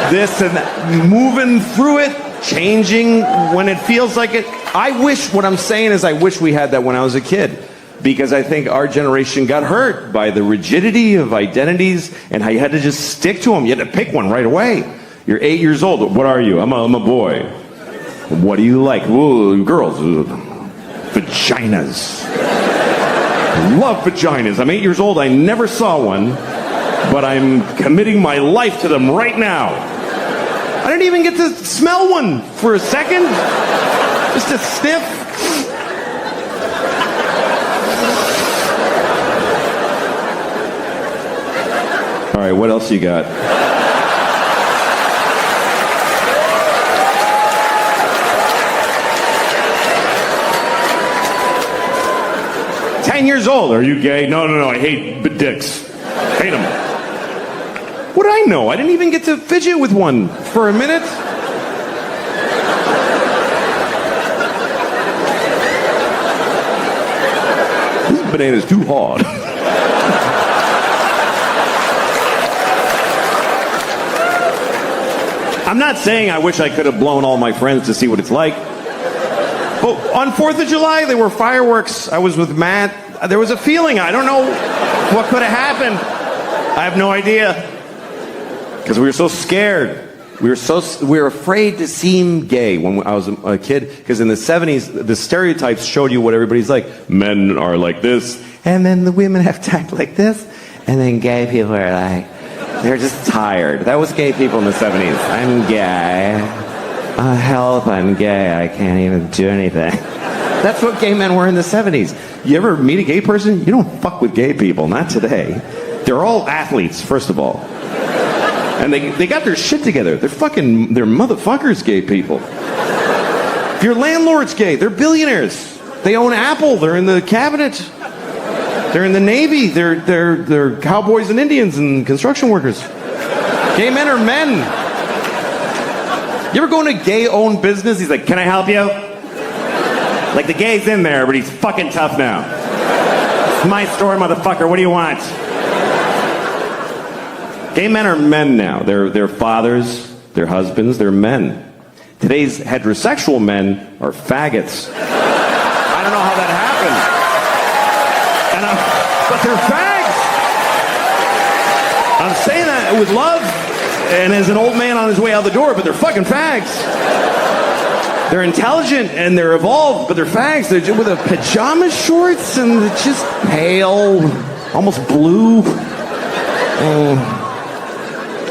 this and that. Moving through it, changing when it feels like it. What I'm saying is I wish we had that when I was a kid. Because I think our generation got hurt by the rigidity of identities and how you had to just stick to them. You had to pick one right away. You're 8 years old. What are you? I'm a boy. What do you like? Ooh, girls. Vaginas. Love vaginas. I'm 8 years old. I never saw one. But I'm committing my life to them right now. I didn't even get to smell one for a second. Just a sniff. All right, what else you got? Years old. Are you gay? No, I hate dicks. Hate them. What do I know? I didn't even get to fidget with one for a minute. This banana's too hard. I'm not saying I wish I could have blown all my friends to see what it's like. But on 4th of July, there were fireworks. I was with Matt. There was a feeling. I don't know what could have happened. I have no idea. Because we were so scared. We were afraid to seem gay when I was a kid, because in the 70s, the stereotypes showed you what everybody's like. Men are like this, and then the women have to act like this, and then gay people are like, they're just tired. That was gay people in the 70s. I'm gay. Help, I'm gay. I can't even do anything. That's what gay men were in the 70s. You ever meet a gay person? You don't fuck with gay people. Not today. They're all athletes, first of all. And they got their shit together. They're motherfuckers, gay people. If your landlord's gay, they're billionaires. They own Apple. They're in the cabinet. They're in the Navy. They're cowboys and Indians and construction workers. Gay men are men. You ever go in a gay-owned business? He's like, can I help you? Like, the gay's in there, but he's fucking tough now. It's my store, motherfucker. What do you want? Gay men are men now. They're fathers, they're husbands, they're men. Today's heterosexual men are faggots. I don't know how that happened. But they're fags. I'm saying that with love and as an old man on his way out the door, but they're fucking fags. They're intelligent and they're evolved, but they're fags. They're just with a pajama shorts and they're just pale, almost blue. Oh.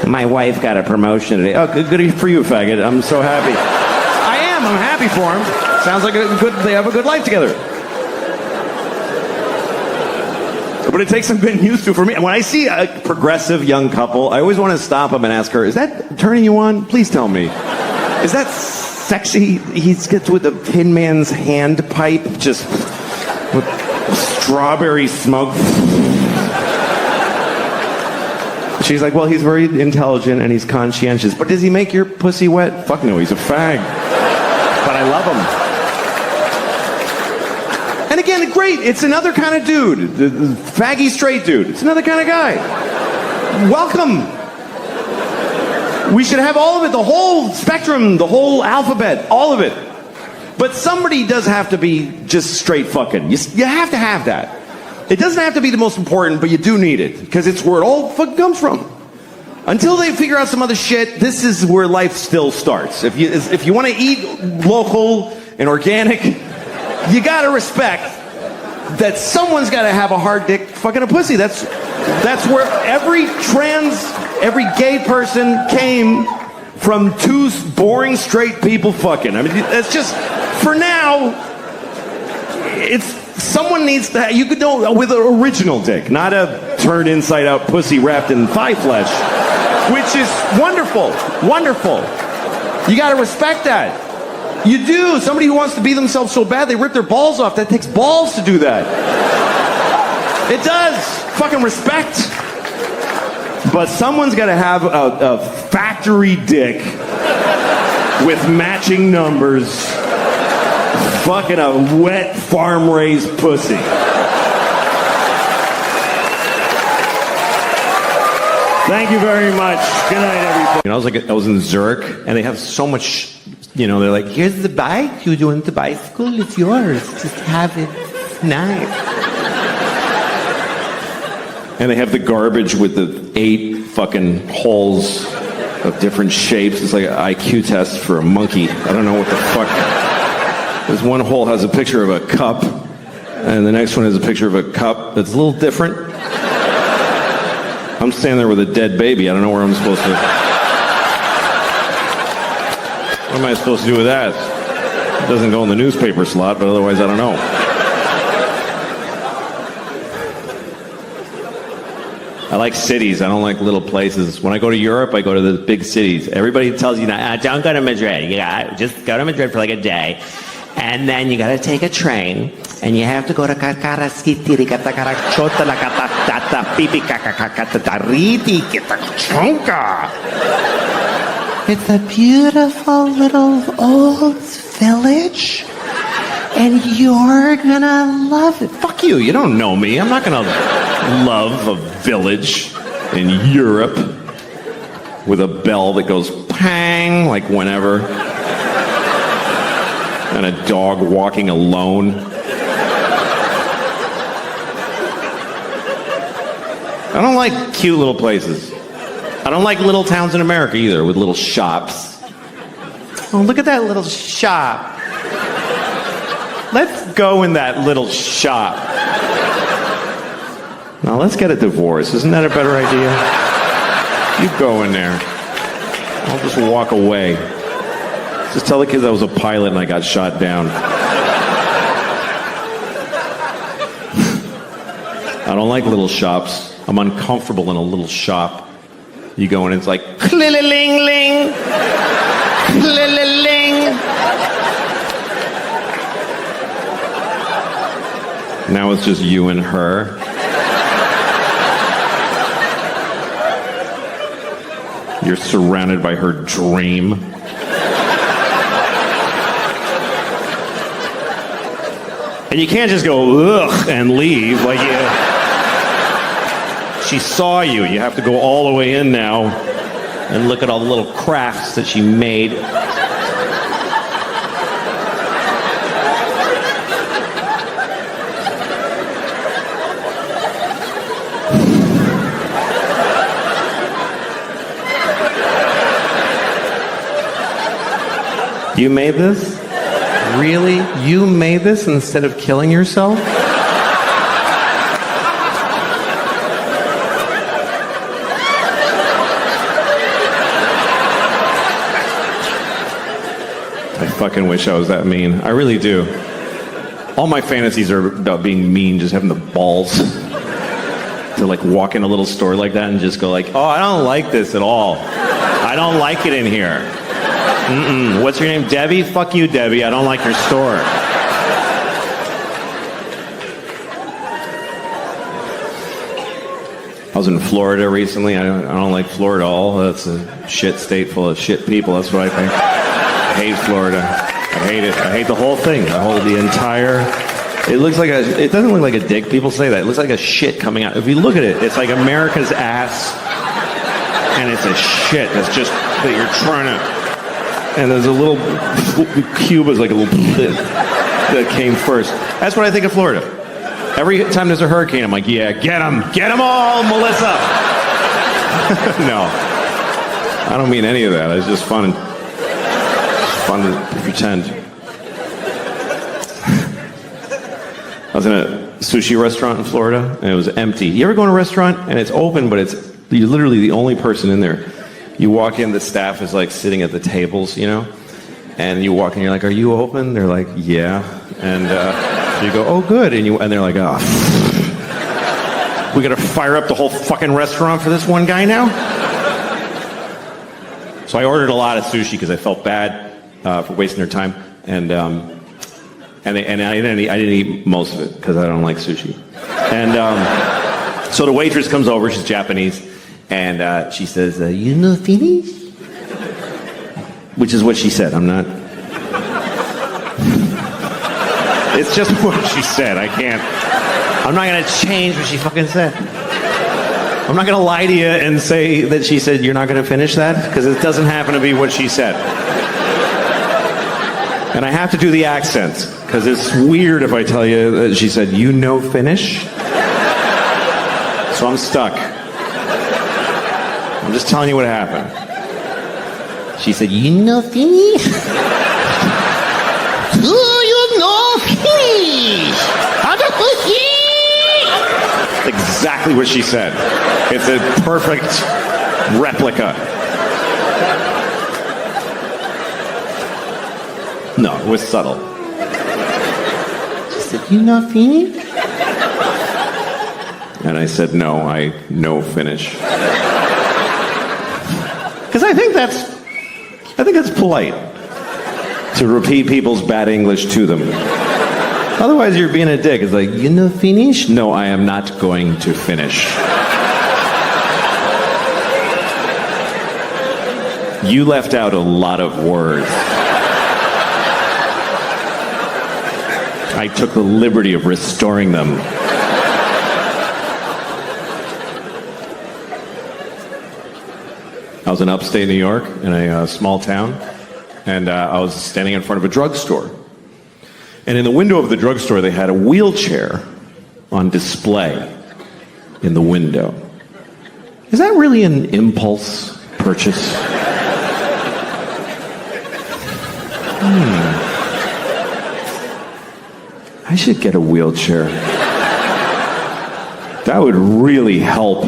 My wife got a promotion today. Oh, good for you, faggot. I'm so happy. I am. I'm happy for him. Sounds like they have a good life together. But it takes some getting used to for me. When I see a progressive young couple, I always want to stop them and ask her, is that turning you on? Please tell me. Is that sexy? He gets with the Tin Man's hand pipe, just with strawberry smoke. She's like, well, he's very intelligent and he's conscientious. But does he make your pussy wet? Fuck no, he's a fag. But I love him. And again, great, it's another kind of dude. The faggy straight dude. It's another kind of guy. Welcome. We should have all of it, the whole spectrum, the whole alphabet, all of it. But somebody does have to be just straight fucking. You have to have that. It doesn't have to be the most important, but you do need it, because it's where it all fucking comes from. Until they figure out some other shit, this is where life still starts. If you want to eat local and organic, you gotta respect that someone's gotta have a hard dick fucking a pussy. That's where every gay person came from, two boring straight people fucking. I mean, that's just, for now, someone needs to, you could know, with an original dick, not a turned inside out pussy wrapped in thigh flesh, which is wonderful, wonderful. You gotta respect that. You do. Somebody who wants to be themselves so bad they rip their balls off, that takes balls to do that. It does. Fucking respect. But someone's gotta have a factory dick with matching numbers, fucking a wet farm-raised pussy. Thank you very much. Good night, everybody. I was in Zurich, and they have so much, they're like, here's the bike. You want the bicycle? It's yours. Just have it. It's nice. And they have the garbage with the 8 fucking holes of different shapes. It's like an IQ test for a monkey. I don't know what the fuck. This one hole has a picture of a cup, and the next one has a picture of a cup that's a little different. I'm standing there with a dead baby. I don't know where I'm supposed to... What am I supposed to do with that? It doesn't go in the newspaper slot, but otherwise I don't know. I like cities. I don't like little places. When I go to Europe, I go to the big cities. Everybody tells you, don't go to Madrid. Just go to Madrid for like a day. And then you gotta take a train, and you have to go to It's a beautiful little old village, and you're gonna love it. Fuck you, you don't know me. I'm not gonna love a village in Europe with a bell that goes pang, like whenever. And a dog walking alone. I don't like cute little places. I don't like little towns in America either with little shops. Oh, look at that little shop. Let's go in that little shop. Now let's get a divorce. Isn't that a better idea? You go in there. I'll just walk away. Just tell the kids I was a pilot and I got shot down. I don't like little shops. I'm uncomfortable in a little shop. You go in and it's like, clill-a-ling-ling, clill-a-ling. Now it's just you and her. You're surrounded by her dream. And you can't just go, ugh, and leave. Like, she saw you. You have to go all the way in now and look at all the little crafts that she made. You made this? Really? You made this instead of killing yourself? I fucking wish I was that mean. I really do. All my fantasies are about being mean, just having the balls to like walk in a little store like that and just go like, oh, I don't like this at all. I don't like it in here. Mm-mm. What's your name, Debbie? Fuck you, Debbie. I don't like your store. I was in Florida recently. I don't like Florida at all. That's a shit state full of shit people. That's what I think. I hate Florida. I hate it. I hate the whole thing. I hold the entire... It looks like a... It doesn't look like a dick. People say that. It looks like a shit coming out. If you look at it, it's like America's ass. And it's a shit that's just... That you're trying to... And there's a little... Cuba's like a little bit that came first. That's what I think of Florida. Every time there's a hurricane, I'm like, yeah, get them all, Melissa. No, I don't mean any of that. It's just fun. It's fun to pretend. I was in a sushi restaurant in Florida, and it was empty. You ever go in a restaurant and it's open, but you're literally the only person in there. You walk in, the staff is like sitting at the tables, you know, and you walk in, you're like, "Are you open?" They're like, "Yeah," and you go, "Oh, good," and they're like, "Oh, we got to fire up the whole fucking restaurant for this one guy now." So I ordered a lot of sushi because I felt bad for wasting their time, and I didn't eat most of it because I don't like sushi. And so the waitress comes over. She's Japanese. And she says, "You know Finnish?" Which is what she said. I'm not... It's just what she said. I can't... I'm not going to change what she fucking said. I'm not going to lie to you and say that she said, "You're not going to finish that?" Because it doesn't happen to be what she said. And I have to do the accent. Because it's weird if I tell you that she said, "You know Finnish?" So I'm stuck. I'm just telling you what happened. She said, "You know Finnish?" "Do you know Finnish?" Exactly what she said. It's a perfect replica. No, it was subtle. She said, "You know Finnish?" And I said, "No, I know Finnish." Because I think that's polite to repeat people's bad English to them. Otherwise, you're being a dick. It's like, "You know Finnish?" "No, I am not going to finish." You left out a lot of words. I took the liberty of restoring them. I was in upstate New York in a small town, and I was standing in front of a drugstore. And in the window of the drugstore, they had a wheelchair on display in the window. Is that really an impulse purchase? I should get a wheelchair. That would really help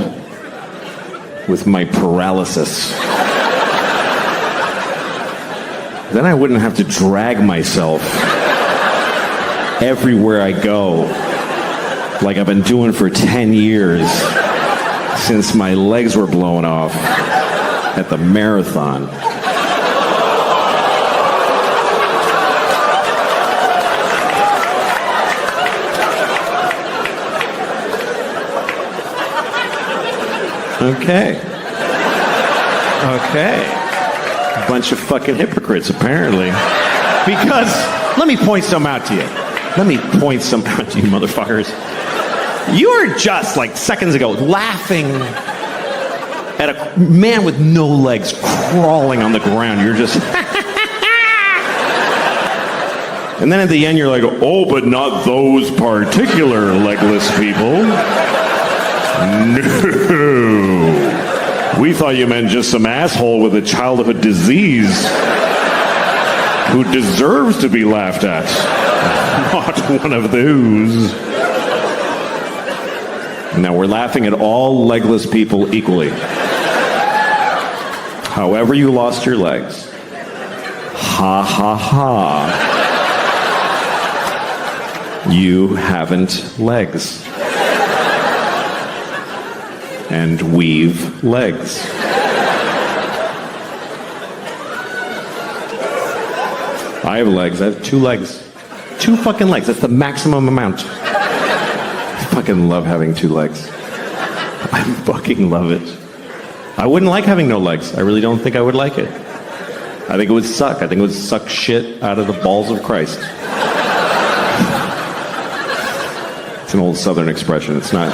with my paralysis. Then I wouldn't have to drag myself everywhere I go, like I've been doing for 10 years since my legs were blown off at the marathon. Okay. Bunch of fucking hypocrites, apparently. Because, let me point some out to you. Let me point some out to you, motherfuckers. You were just, like, seconds ago, laughing at a man with no legs crawling on the ground. You're just... And then at the end, you're like, oh, but not those particular legless people. No. We thought you meant just some asshole with a childhood disease who deserves to be laughed at. Not one of those. Now we're laughing at all legless people equally. However you lost your legs. Ha ha ha. You haven't legs. And we've legs. I have legs. I have 2 legs. 2 fucking legs. That's the maximum amount. I fucking love having 2 legs. I fucking love it. I wouldn't like having no legs. I really don't think I would like it. I think it would suck. I think it would suck shit out of the balls of Christ. It's an old Southern expression. It's not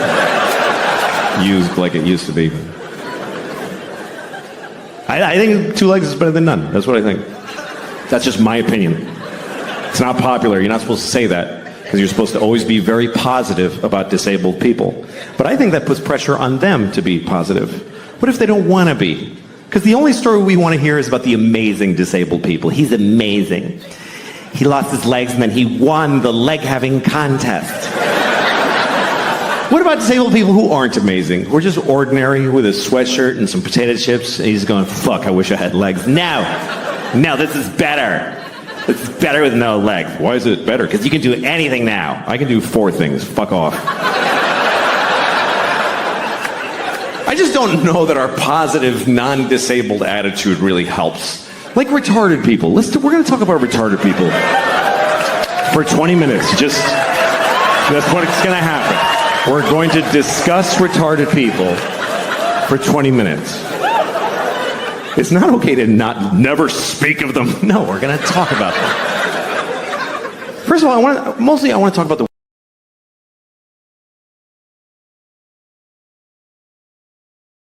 used like it used to be. I think 2 legs is better than none. That's what I think. That's just my opinion. It's not popular. You're not supposed to say that because you're supposed to always be very positive about disabled people. But I think that puts pressure on them to be positive. What if they don't want to be? Because the only story we want to hear is about the amazing disabled people. He's amazing. He lost his legs and then he won the leg-having contest. What about disabled people who aren't amazing? Who are just ordinary with a sweatshirt and some potato chips, and he's going, fuck, I wish I had legs. No, this is better. This is better with no legs. Why is it better? Because you can do anything now. I can do 4 things. Fuck off. I just don't know that our positive, non-disabled attitude really helps. Like retarded people. We're going to talk about retarded people for 20 minutes. That's what's going to happen. We're going to discuss retarded people for 20 minutes. It's not okay to never speak of them. No, we're going to talk about them. First of all, I want to talk about the